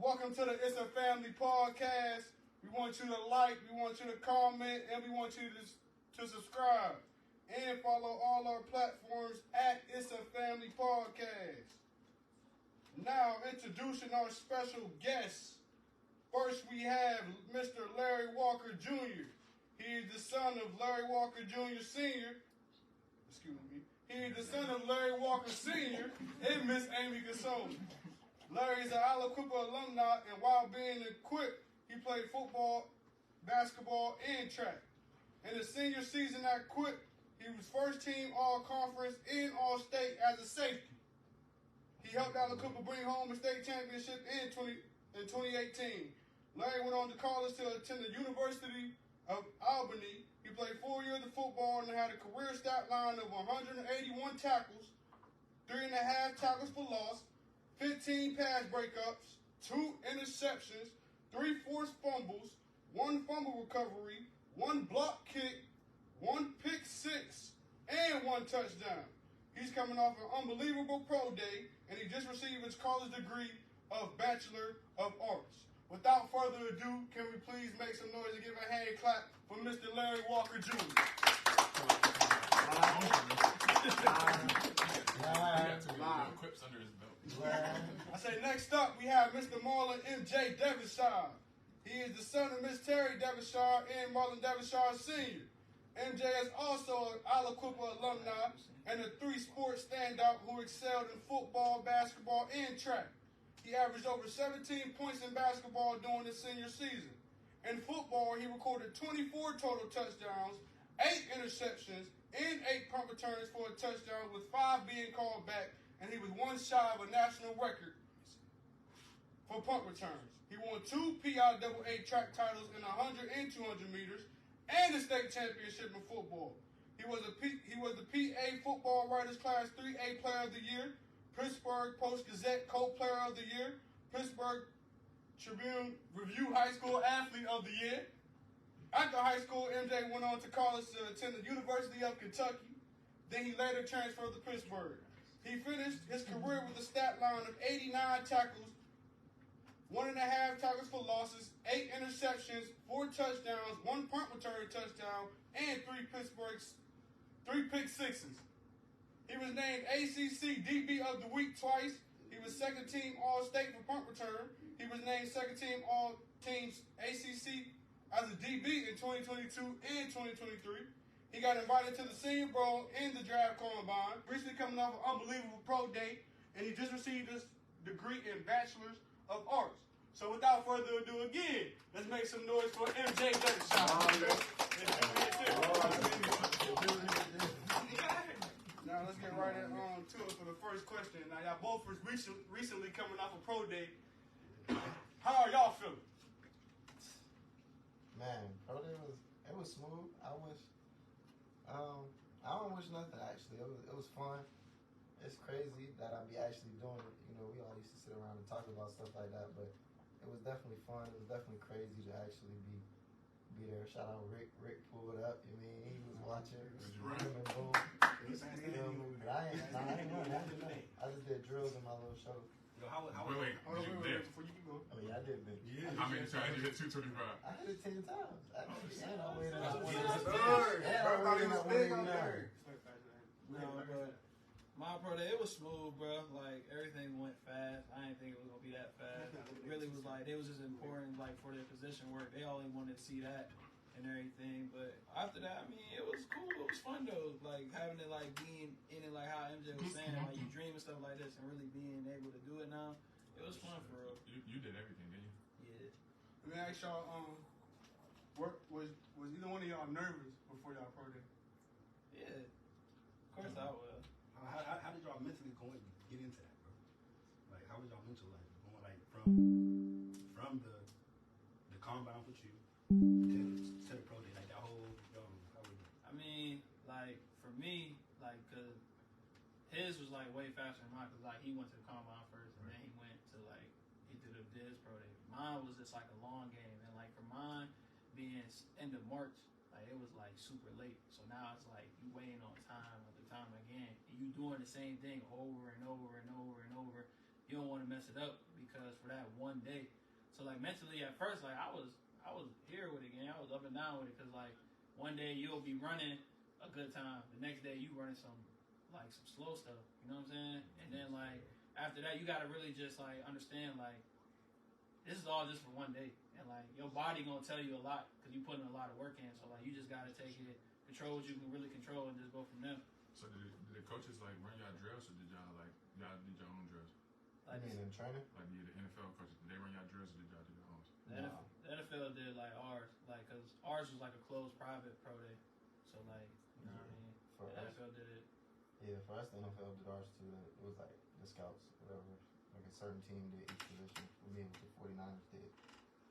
Welcome to the It's a Family podcast. We want you to like, we want you to comment, and we want you to subscribe. And follow all our platforms at It's a Family Podcast. Now, introducing our special guests. First, we have Mr. Larry Walker Jr. He is the son of Larry Walker Jr. Sr. Excuse me. He is the son of Larry Walker Sr. and Miss Amy Gasol. Larry is an Alaquippa alumni, and while being equipped, he played football, basketball, and track. In his senior season at Quick, he was first team All-Conference and All-State as a safety. He helped Alaquippa bring home a state championship in 2018. Larry went on to college to attend the University of Albany. He played 4 years of football and had a career stat line of 181 tackles, 3.5 tackles for loss, 15 pass breakups, 2 interceptions, 3 forced fumbles, 1 fumble recovery, 1 block kick, 1 pick six, and 1 touchdown. He's coming off an unbelievable pro day, and he just received his college degree of Bachelor of Arts. Without further ado, can we please make some noise and give a hand clap for Mr. Larry Walker Jr. I say next up, we have Mr. Marlon M.J. Devonshire. He is the son of Miss Terry Devonshire and Marlon Devonshire Sr. MJ is also an Alaquippa alumni and a 3-sport standout who excelled in football, basketball, and track. He averaged over 17 points in basketball during his senior season. In football, he recorded 24 total touchdowns, 8 interceptions, and 8 punt returns for a touchdown, with 5 being called back, and he was 1 shy of a national record for punt returns. He won 2 PIAA track titles in 100 and 200 meters, and a state championship in football. He was the PA Football Writers Class 3A Player of the Year, Pittsburgh Post-Gazette Co-Player of the Year, Pittsburgh Tribune Review High School Athlete of the Year. After high school, MJ went on to college to attend the University of Kentucky. Then he later transferred to Pittsburgh. He finished his career with a stat line of 89 tackles, 1.5 tackles for losses, 8 interceptions, 4 touchdowns, 1 punt return touchdown, and 3 pick sixes. He was named ACC DB of the Week twice. He was second team All-State for punt return. He was named second team All-Teams ACC as a DB in 2022 and 2023. He got invited to the Senior Bowl and the Draft Combine. Recently coming off an unbelievable pro day, and he just received his degree in Bachelor's of Arts. So without further ado, again, let's make some noise for MJ Devonshire. Now let's get right on to it for the first question. Now y'all both was recently coming off a pro day. How are y'all feeling? Man, pro day was smooth. I don't wish nothing actually. It was fun. It's crazy that I be actually doing it. You know, we all used to sit around and talk about stuff like that, but it was definitely fun. It was definitely crazy to actually be there. Shout out Rick. Rick pulled up. I mean, he was watching. Boom. But I ain't doing that. I just did drills in my little show. Yo, how wait, before you can go. I mean, I did big. Yeah. How many times you hit 225? I hit it 10 times. And I weighed but my pro day, it was smooth, bro. Like, everything went fast. I didn't think it was going to be that fast. It really was like, it was just important, like, for their position work. They only wanted to see that and everything. But after that, I mean, it was cool. It was fun, though. Like, having it, like, being in it, like how MJ was saying, like, you dream and stuff like this and really being able to do it now. It was fun, for real. You did everything, didn't you? Yeah. Let me ask y'all, was either one of y'all nervous before y'all pro day? Yeah. Of course I was. How did y'all mentally get into that, bro? Like, how was y'all mental life going, like, from the combine with you to the pro day, like that whole how was it? I mean, like, for me, like, cause his was like way faster than mine, cause like he went to the combine first, and then he went to like he did his pro day. Mine was just like a long game, and like for mine being end of March, like it was like super late. So now it's like you waiting on time after time again, and you doing the same thing over and over and over and over. you don't want to mess it up because for that one day. So like mentally at first, like I was here with it again. I was up and down with it because like one day you'll be running a good time, the next day you running some slow stuff. You know what I'm saying? And then like after that, you gotta really just like understand like this is all just for one day, and like your body gonna tell you a lot because you putting a lot of work in. So like you just gotta take it, control what you can really control, and just go from there. So did the coaches like run y'all drills, or did y'all did your own drills? I mean, in training? Like the NFL coaches, did they run y'all drills, or did y'all do your own? The NFL did like ours, like because ours was like a closed private pro day. So like you know what I mean. For The us, NFL did it. yeah, for us, the NFL did ours too. It was like the scouts, whatever. Like a certain team did each position. For me, it was the 49ers did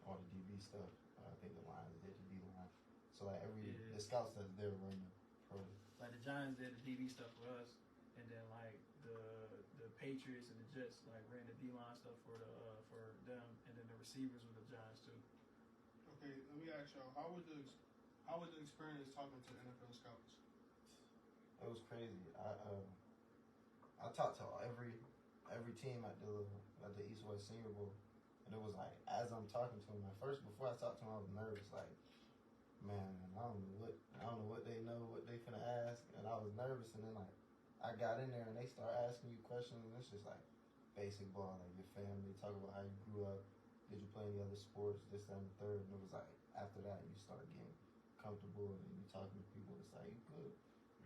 all the DB stuff. I think the Lions did the D line. So like the scouts that's there run the pro. Like the Giants did the DB stuff for us, and then like the Patriots and the Jets like ran the D line stuff for them, and then the receivers with the Giants too. Okay, let me ask y'all, how was the experience talking to NFL scouts? It was crazy. I talked to every team at the East West Senior Bowl, and it was like as I'm talking to them at first, before I talked to them, I was nervous. Like, man, I don't know what they know, what they finna ask, and I was nervous. And then like I got in there and they start asking you questions, and it's just like basic ball, like your family, talk about how you grew up, did you play any other sports, this, that, and the third. And it was like after that you start getting comfortable and you talking to people. It's like you good.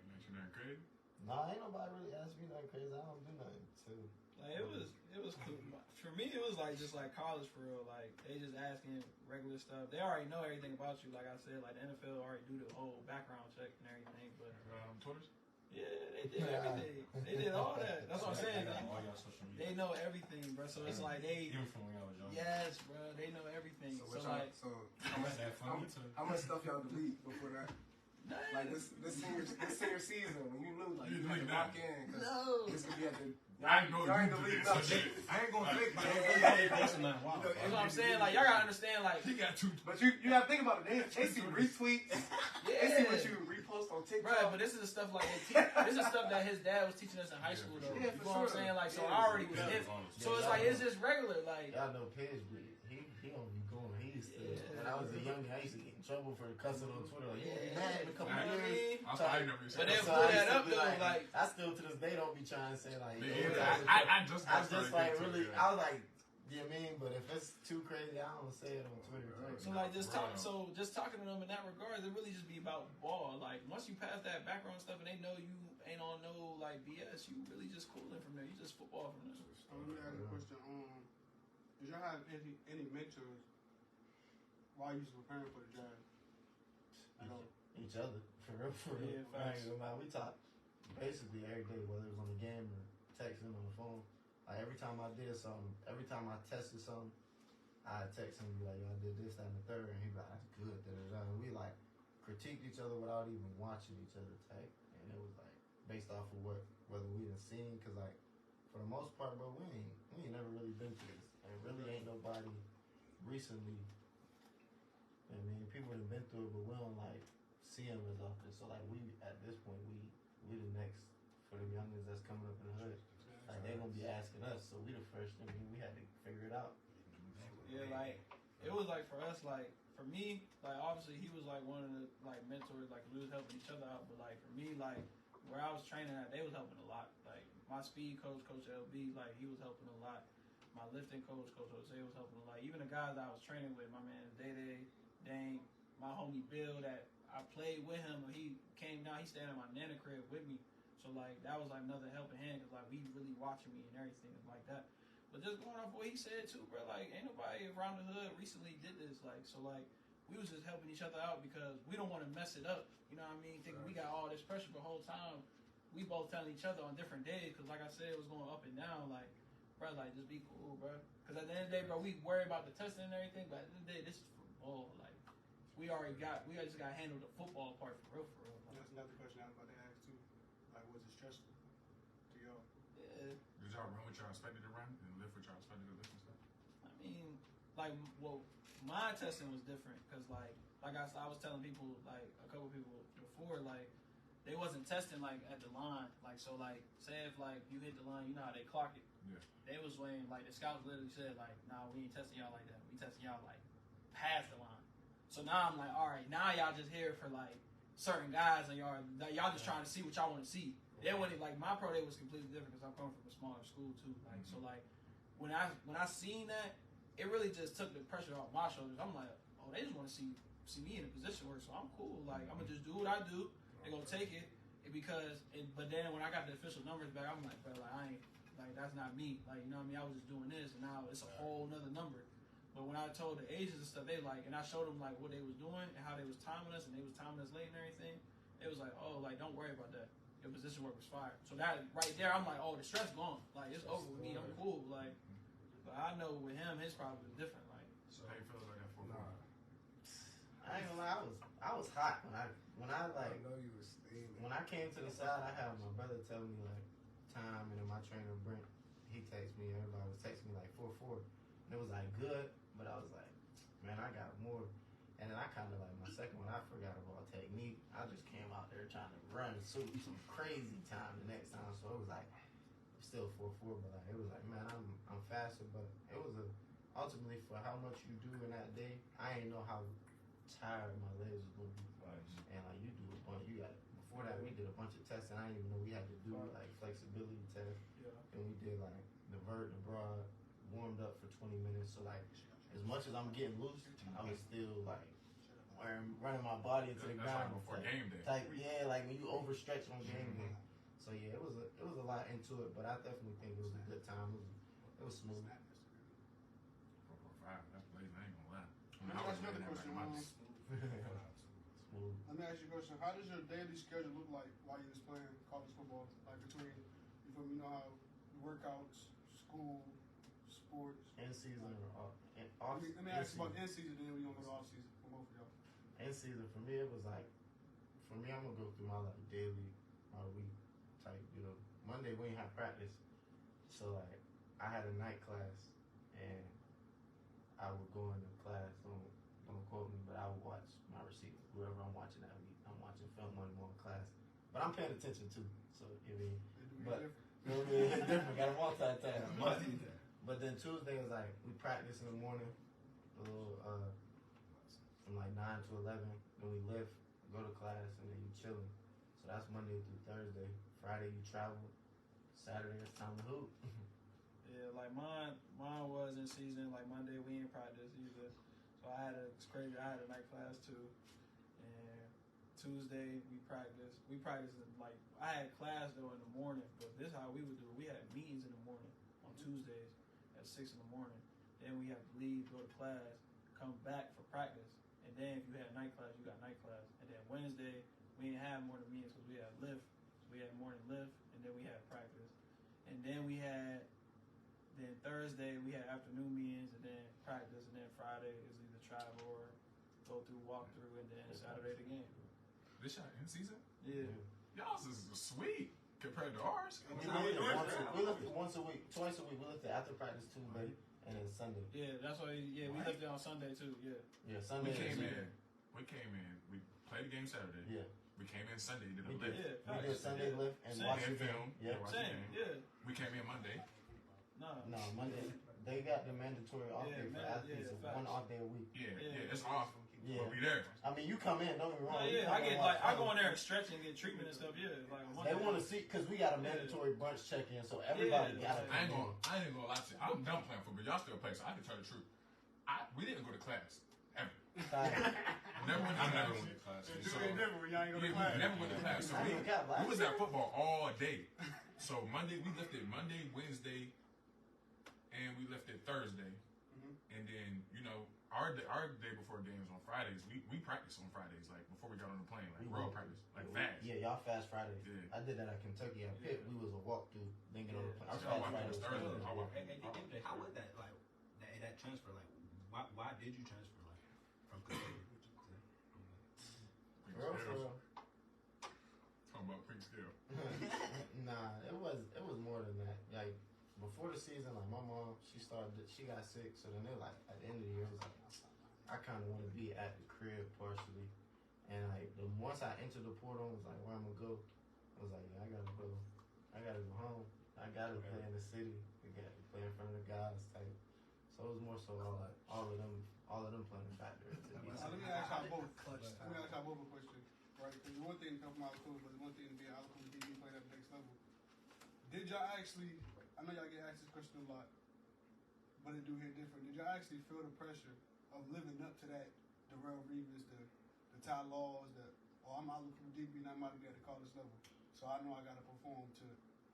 Ain't you nothing crazy? Nah, ain't nobody really asked me nothing crazy. I don't do nothing too. Like it was cool. For me, it was like just like college for real. Like they just asking regular stuff. They already know everything about you. Like I said, like the NFL already do the whole background check and everything. But Twitters? yeah, they did everything. They did all that. That's what I'm saying. All y'all social media. They know everything, bro. So it's like they. Even from when y'all was young. Yes, bro. They know everything. So like, how much stuff y'all delete before that? Like this senior season when you knew like you had to lock in. No. This could be at the. I ain't know Y'all ain't you delete did some nothing. shit. I ain't gonna fake They it. posting nothing wild. that's what I'm saying. Like y'all gotta understand. Like He got two. But you have to think about it. They see retweets. They see what you repost on TikTok. bro, but this is the stuff like this is stuff that his dad was teaching us in high school though. Yeah, You for know what I'm sure. saying? Like so Yeah, I already was hip. So it's like it's just regular. Like Y'all know Pidge, but he don't be going. He used to. When I was a youngin', I used to get in trouble for cussing on Twitter. Like, you gonna be mad in a couple You know what I years. mean? I never But they said So pull I that used to up be though. Like I still to this day don't be trying to say like. I just I just like started really. getting I was like, you know what I mean? But if it's too crazy, I don't say it on Twitter. so like just talking to them in that regard, it really just be about ball. Like once you pass that background stuff and they know you ain't on no like BS, you really just cooling from there. You just football from there. Let me ask a question. Did y'all have any mentors while you was preparing for the draft? Each other, for real, for real. Yeah, I facts. ain't gonna lie. We talk basically every day, whether it was on the game or texting on the phone. Like every time I did something, every time I tested something, I text him, be like, yo, I did this, that, and the third, and he'd be like, that's good, da-da-da. And we like critiqued each other without even watching each other type. And it was like based off of whether we done seen, cause like for the most part, bro, we ain't never really been through this. And really ain't nobody recently. I mean, people have been through it, but we don't like see them as often. So like we at this point, we the next for the youngins that's coming up in the hood. Like they gonna be asking us, so we the first. I mean, we had to figure it out. Yeah, like it was like for us, like for me, like obviously he was like one of the like mentors, like we was helping each other out. But like for me, like where I was training at, they was helping a lot. Like my speed coach, Coach LB, like he was helping a lot. My lifting coach, Coach Jose, was helping a lot. Even the guys that I was training with, my man Day, Dane, my homie Bill, that I played with him. He came down, he stayed in my nana crib with me. So like that was like another helping hand, cause like we really watching me and everything like that. But just going off what he said too, bro, like ain't nobody around the hood recently did this. Like so like we was just helping each other out because we don't want to mess it up. You know what I mean? Thinking we got all this pressure the whole time. We both telling each other on different days, cause like I said, it was going up and down. Like, bro, like just be cool, bro. Cause at the end of the day, bro, we worry about the testing and everything, but at the end of the day, this is football. Like we just got handled the football part for real, for real. That's another question I was about to ask too. Like, was it stressful to y'all? Yeah. Did y'all run what y'all expected to run and lift what y'all expected to lift and stuff? I mean, like, well, my testing was different because, like I was telling people, like, a couple people before, like, they wasn't testing, like, at the line. Like, so, like, say if, like, you hit the line, you know how they clock it. Yeah. They was weighing, like, the scouts literally said, like, nah, we ain't testing y'all like that. We testing y'all, like, past the line. So now I'm like, all right, now y'all just here for, like, certain guys, and y'all just trying to see what y'all want to see. They wouldn't, like, my pro day was completely different because I'm coming from a smaller school, too. Like, so, like, when I seen that, it really just took the pressure off my shoulders. I'm like, oh, they just want to see me in a position work, so I'm cool. Like, I'm going to just do what I do. They're going to take it. But then when I got the official numbers back, I'm like, bro, like, I ain't, like, that's not me. Like, you know what I mean? I was just doing this, and now it's a whole nother number. But when I told the agents and stuff, they like, and I showed them, like, what they was doing and how they was timing us, and they was timing us late and everything, it was like, oh, like, don't worry about that. Your position work was fire. So that right there, I'm like, oh, the stress gone. Like, it's over with me. I'm cool. Like, but I know with him, his problem is different. Like, So how you feel like that 4-4? I ain't gonna lie, I was hot when I like I know you was steaming. when I came to the side. I had my brother tell me like time, and then my trainer Brent, he texted me. Everybody was texting me like 4-4, and it was like good, but I was like, man, I got more. And then I kind of like my second one, I forgot about technique. I just came out there trying to run some crazy time the next time, so it was like still 4-4, but like it was like, man, I'm faster, but it was ultimately for how much you do in that day. I didn't know how tired my legs was gonna be. And like you do a bunch, before that we did a bunch of tests, and I didn't even know we had to do like flexibility tests. yeah. And we did like the vert, the broad, warmed up for 20 minutes. So like as much as I'm getting loose, I was still like running my body into the That's ground. like before game day. Yeah, like when you overstretch on game day. So yeah, it was a lot into it, but I definitely think it was a good time. It was smooth. 4-5. That's blazing. I ain't gonna lie. Let me ask you another question. Smooth. Let me ask you a question. How does your daily schedule look like while you was playing college football? Like between, you feel me, you know how workouts, school, sports. In season or off? Let me ask you about in season, then we gonna go to off season for both of y'all. In season for me, it was like, I'm gonna go through my like daily, my week type. You know, Monday we ain't have practice, so like I had a night class, and I would go into class. Don't quote me, but I would watch my receiver, whoever I'm watching that week. I'm watching film one more class, but I'm paying attention too. So you know, but you know what I mean, it's different. Got to multitask. But then Tuesday was like we practice in the morning, a little from like 9 to 11. Then we lift, go to class, and then you chilling. So that's Monday through Thursday. Friday you travel. Saturday it's time to hoop. Yeah, like mine was in season. Like Monday we ain't practice either. So it's crazy. I had a night class too, and Tuesday we practiced. We practiced like I had class though in the morning, but this is how we would do it. We had meetings in the morning on Tuesdays at 6 in the morning. Then we have to leave, go to class, come back for practice, and then if you had night class, you got night class. And then Wednesday we didn't have morning meetings because we had lift. So we had morning lift, and then we had practice, and then Then Thursday we had afternoon meetings, and then practice, and then Friday is either travel or go through walkthrough, and then Saturday the game. This shot in season? Yeah. Y'all's is sweet compared to ours. We lifted once a week, twice a week. We lifted after practice Tuesday and then Sunday. Yeah, that's why. Yeah, we lifted on Sunday too. Yeah. Yeah, Sunday. We came in. We played the game Saturday. Yeah. We came in Sunday. Did a We lift. did Sunday lift and watched the film. Yeah. Same. Yeah. We came in Monday. No, Monday. They got the mandatory off day for athletes. One off day a week. Yeah, it's off. Yeah. But we there. I mean, you come in, don't get me wrong. I go in there and stretch and get treatment and stuff. Yeah, like they want to see because we got a mandatory brunch check-in, so everybody got to. I ain't gonna lie to you. I'm done playing football. Y'all still play, so I can tell the truth. We didn't go to class ever. Never went to class. It's different when y'all ain't go to class. We never went to class. So we was at football all day. So Monday we lifted Monday, Wednesday, and we lifted Thursday. And then, you know, our day before games on Fridays, we practice on Fridays, like before we got on the plane, like road practice, like fast. Yeah, y'all fast Fridays. Yeah. I did that at Kentucky at Pitt. We was a walkthrough, then get on the plane. Our So fast Fridays. Thursday. How was that? Like that transfer? Like, why did you transfer? Like from Kentucky For real. Talking about pink scale. Nah, it was more than that. Like before the season, like my mom, she got sick, so then they're like at the end of the year, it was like I kind of want to be at the crib partially, and like once I entered the portal, I was like, where I'm gonna go? I was like, yeah, I gotta go home. I gotta play in the city. I gotta play in front of the guys type. So it was more so all of them playing factor. Let me ask y'all both. Let me ask y'all both a question, right? Because one thing to come from Alabama, but one thing to be an Alabama DB playing at the next level. Did y'all actually? I know y'all get asked this question a lot, but it do hit different. Did y'all actually feel the pressure of living up to that? Darrell Reeves, the Ty Laws, I'm Alabama DB and I'm about to be at the college level, so I know I got to perform to.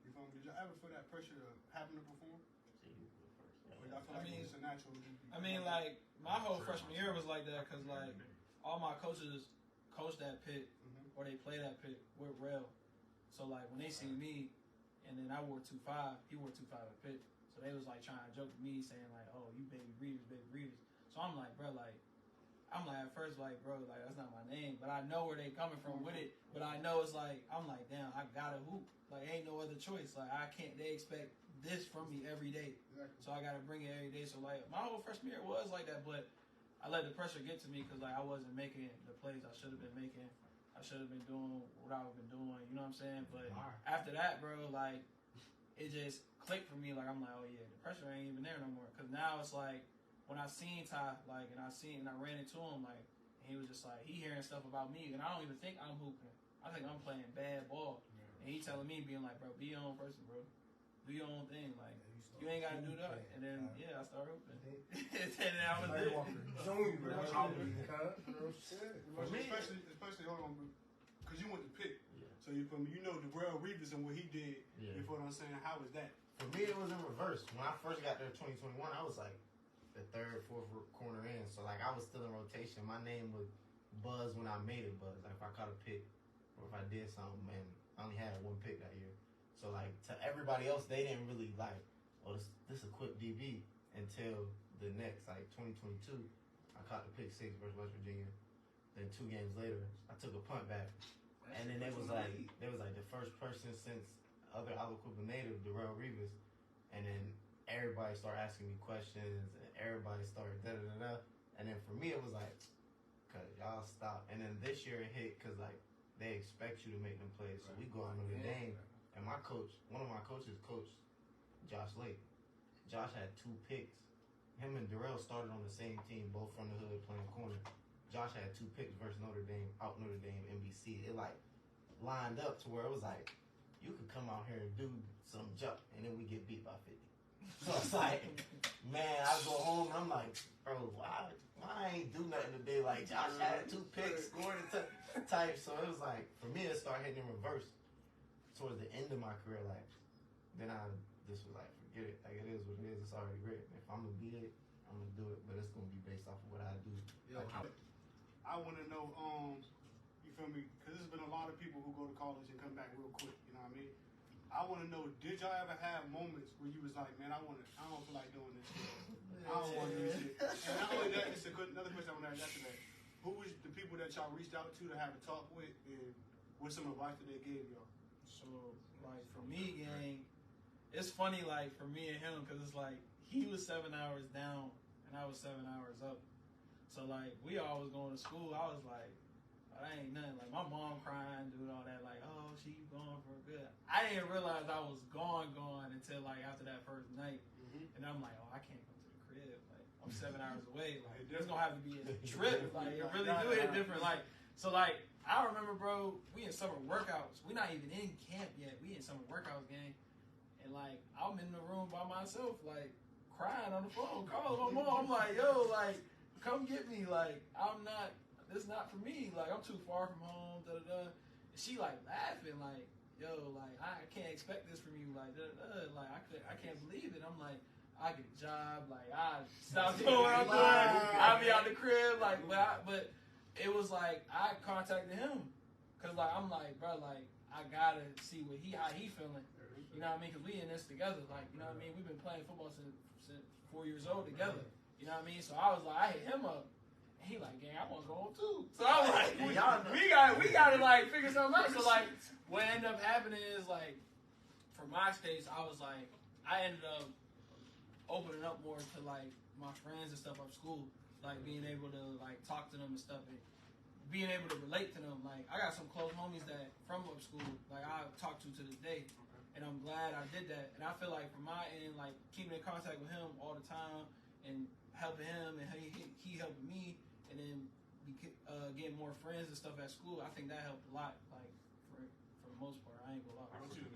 You feel me? Did y'all ever feel that pressure of having to perform? Or y'all feel like it's a natural? I mean, like my whole freshman year was like that because like all my coaches coached that Pitt or they played that Pitt with Rel. So like when they see me, and then I wore 2.5, he wore 2.5 at Pitt. So they was like trying to joke with me, saying like, "Oh, you baby Reeves." So I'm like, bro, like. I'm like, at first, like, bro, like, that's not my name. But I know where they coming from with it. But I know it's like, I'm like, damn, I gotta hoop. Like, ain't no other choice. Like, I can't, they expect this from me every day. Exactly. So I gotta bring it every day. So, like, my whole freshman year was like that. But I let the pressure get to me because, like, I wasn't making the plays I should have been making. I should have been doing what I've been doing. You know what I'm saying? But after that, bro, like, it just clicked for me. Like, I'm like, oh, yeah, the pressure ain't even there no more. Because now it's like, when I seen Ty, like, and I ran into him, like, and he was just like, he hearing stuff about me, and I don't even think I'm hooping. I think I'm playing bad ball. Yeah. And he telling me, being like, bro, be your own person, bro. Do your own thing. Like, you ain't got to do that. And then, I started hooping. And then I was it. Especially, hold on, because you went to Pitt. Yeah. So you know Darrell Reeves and what he did. Yeah. You know what I'm saying? How was that? For me, it was in reverse. When I first got there in 2021, I was like, the third, fourth corner in. So, like, I was still in rotation. My name would buzz when I made it buzz. Like, if I caught a pick or if I did something, and I only had one pick that year. So, like, to everybody else, they didn't really, like, oh, this a quick DB until the next, like, 2022. I caught the pick 6 versus West Virginia. Then 2 games later, I took a punt back. And then they was like the first person since other Alaquippa native, Darrell Reeves. And then everybody started asking me questions, and everybody started da-da-da-da. And then for me, it was like, cause y'all stop. And then this year it hit, cause like, they expect you to make them plays. So we go out Notre Dame, and my coach, one of my coaches coached Josh Lake. Josh had 2 picks. Him and Darrell started on the same team, both from the hood, playing corner. Josh had 2 picks versus Notre Dame, NBC. It like lined up to where it was like, you could come out here and do some jump, and then we get beat by 50. So it's like, man, I go home and I'm like, bro, why I ain't do nothing today? Like, Josh had 2 picks, scored the type. So it was like, for me, it started hitting in reverse towards the end of my career. Like, then I just was like, forget it. Like, it is what it is. It's already written. If I'm going to be it, I'm going to do it. But it's going to be based off of what I do. Yo, I want to know, you feel me? Because there's been a lot of people who go to college and come back real quick. You know what I mean? I want to know, did y'all ever have moments where you was like, man, I don't feel like doing this shit. I don't want to do this shit. And not only that, it's another question I want to ask after that. Who was the people that y'all reached out to have a talk with, and what's some advice that they gave y'all? So, like, for me, gang, it's funny, like, for me and him, because it's like, he was 7 hours down, and I was 7 hours up. So, like, we always going to school. I was like, that ain't nothing. Like, my mom crying, doing all that, like, oh, she gone for good. I didn't realize I was gone until, like, after that first night. Mm-hmm. And I'm like, oh, I can't come to the crib. Like, I'm 7 hours away. Like, there's going to have to be a trip. Like, it really do hit different. Like, so, like, I remember, bro, we in summer workouts. We not even in camp yet. We in summer workouts, gang. And, like, I'm in the room by myself, like, crying on the phone, calling my mom. I'm like, yo, like, come get me. Like, this not for me. Like, I'm too far from home, da-da-da. And she, like, laughing, like, yo, like, I can't expect this from you. Like, da-da-da. Like, I can't believe it. I'm like, I get a job. Like, I stop doing what I'm doing. I'll be out the crib. Like, but it was like, I contacted him. Because, like, I'm like, bro, like, I got to see how he feeling. You know what I mean? Because we in this together. Like, you know what I mean? We've been playing football since 4 years old together. You know what I mean? So I was like, I hit him up. He like, gang, I want to go home too. So I was like, we got to like figure something out. So like, what ended up happening is like, for my stage, I was like, I ended up opening up more to like my friends and stuff up school, like being able to like talk to them and stuff, and being able to relate to them. Like, I got some close homies that from up school, like I talk to this day, And I'm glad I did that. And I feel like from my end, like keeping in contact with him all the time and helping him and he helping me, and then getting more friends and stuff at school, I think that helped a lot. Like for the most part, I ain't gonna lie. What you do?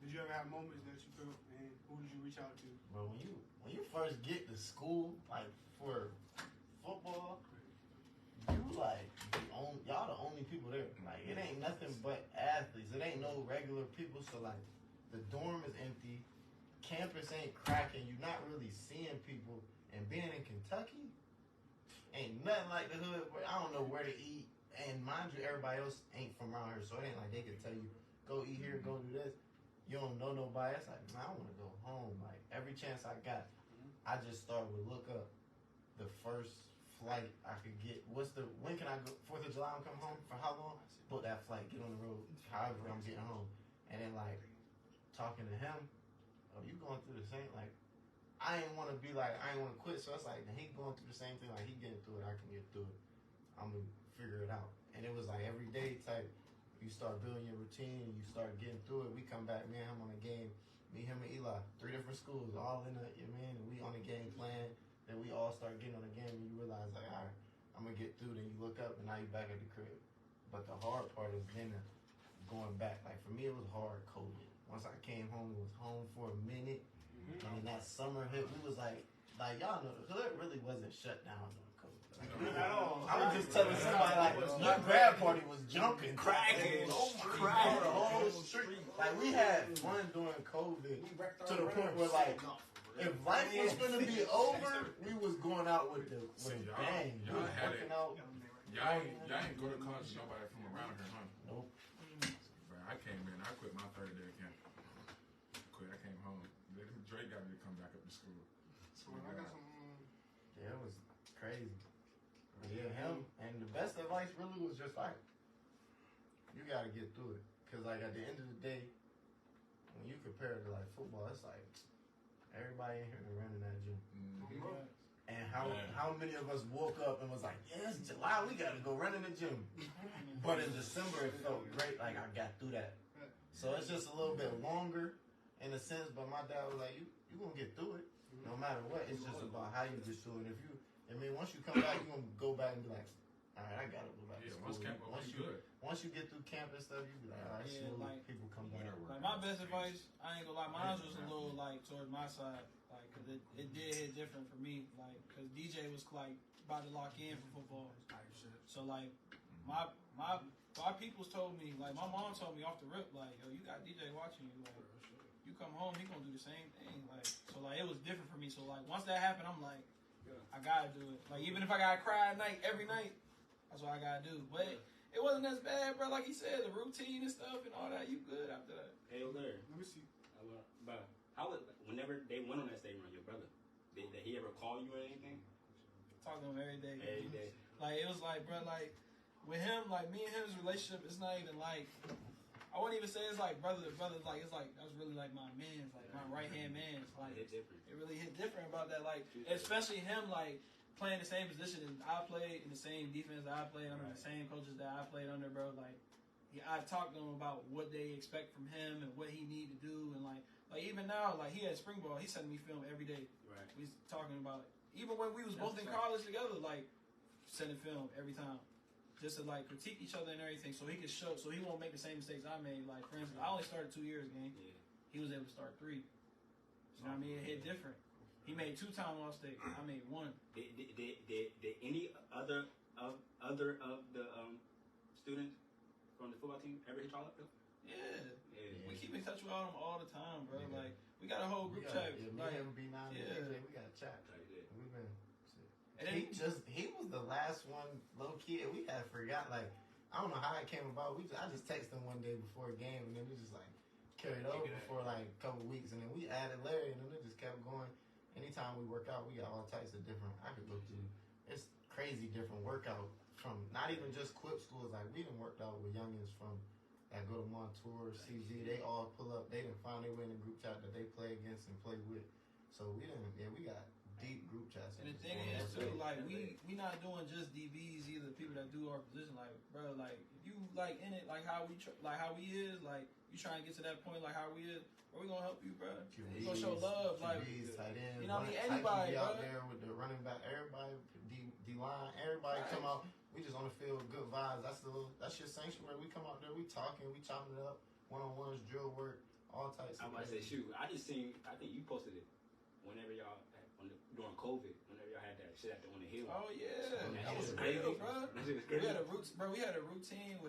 Did you ever have moments that you felt, man, who did you reach out to? Bro, when you first get to school, like for football, you like y'all the only people there. Like it ain't nothing but athletes. It ain't no regular people. So like the dorm is empty, campus ain't cracking. You're not really seeing people. And being in Kentucky ain't nothing like the hood. I don't know where to eat. And mind you, everybody else ain't from around here, so it ain't like they can tell you go eat here, go do this. You don't know nobody. It's like, man, I want to go home. Like every chance I got, I just started to look up the first flight I could get. When can I go? 4th of July, I'm coming home. For how long? Book that flight, get on the road, however I'm getting home. And then like talking to him, oh, you going through the same, like I ain't want to be like, I ain't want to quit. So it's like, he going through the same thing, like he getting through it, I can get through it. I'm gonna figure it out. And it was like every day type. You start building your routine, you start getting through it. We come back, me and him on a game. Me, him, and Eli, 3 different schools, all in the, and we on the game plan. Then we all start getting on the game, and you realize, like, all right, I'm going to get through. Then you look up, and now you back at the crib. But the hard part is then going back. Like, for me, it was hard, COVID. Once I came home, it was home for a minute. And then that summer hit, we was like y'all know, the hood really wasn't shut down during COVID. At all. I was just telling somebody, like, my grad party was jumping, cracking, cracking the whole street. Like, we had fun during COVID to the point where, like, if life was gonna be over, we was going out with a bang. Y'all had it. Working out. Y'all ain't go to college with nobody from around here, huh? Nope. But I came in. I quit my 3rd day of camp. I came home. Drake got me to come back up to school. So I got some. Yeah, it was crazy. Yeah, him. And the best advice really was just like, you gotta get through it. Cause like at the end of the day, when you compare it to like football, it's like everybody in here is running that gym. Mm-hmm. And how many of us woke up and was like, yeah, it's July, we gotta go run in the gym. But in December it felt great, like I got through that. So it's just a little bit longer in a sense, but my dad was like, you gonna get through it. No matter what, it's just about how you get through it. If you once you come back, you're gonna go back and be like, all right, I gotta go back to school. Once you get through camp and stuff, you be like, all right, like, people come back. Like my best advice, I ain't gonna lie, mine was a little like towards my side, like cause it did hit different for me, like cause DJ was like about to lock in for football. So like my peoples told me, like my mom told me off the rip, like yo, you got DJ watching you, like you come home, he gonna do the same thing, like so like it was different for me. So like once that happened, I'm like, I gotta do it. Like even if I gotta cry at night every night, that's what I gotta do. But it wasn't as bad, bro. Like he said, the routine and stuff and all that, you good after that. Hey, Larry. Let me see. But how was, whenever they went on that stage run, your brother, did he ever call you or anything? Talk to him every day. Every day. Like it was like, bro, like with him, like me and his relationship, it's not even like, I wouldn't even say it's like brother to brother. Like it's like that's really like my man's, like my right hand man's. Like it really hit different about that. Like especially him, like playing the same position as I played, in the same defense that I played under, the same coaches that I played under, bro. Like I talked to him about what they expect from him and what he need to do, and like even now, like he had spring ball, he's sending me film every day. Right. He's talking about even when we was both in college together, like sending film every time. Just to like critique each other and everything, so he could show, so he won't make the same mistakes I made. Like for instance, I only started 2 years game. Yeah. He was able to start 3. You know what I mean? It hit different. He made 2 time All-State. I made 1. Did any other of the students from the football team ever hit y'all up though? Yeah. We keep in touch with them all the time, bro. Yeah. Like we got a whole group chat. Yeah, like, we got a chat. We've been. And he was the last one low key. We had forgot, like I don't know how it came about. I just texted him one day before a game, and then we just like carried over for like a couple weeks, and then we added Larry, and then it just kept going. Anytime we work out, we got all types of different. I could go through. It's crazy different workout from not even just Quip schools. Like we done worked out with youngins from that go to Montour, CZ. They all pull up. They done find their way in the group chat that they play against and play with. So we got deep group chats. And the thing is too, like we not doing just DBs either. People that do our position, like bro, like if you like in it, like how we is, like you trying to get to that point, like how we is, bro, we gonna help you, bro. We gonna show love, like tight ends, you know what I mean. Anybody, bro. Out there with the running back, everybody, D line, everybody come out. We just on the field, good vibes. That's your sanctuary. We come out there, we talking, we chopping it up, one-on-ones, drill work, all types. I might say, shoot, I think you posted it whenever y'all during COVID, whenever y'all had that shit on the hill. Oh yeah, that was crazy, bro. We had a routine with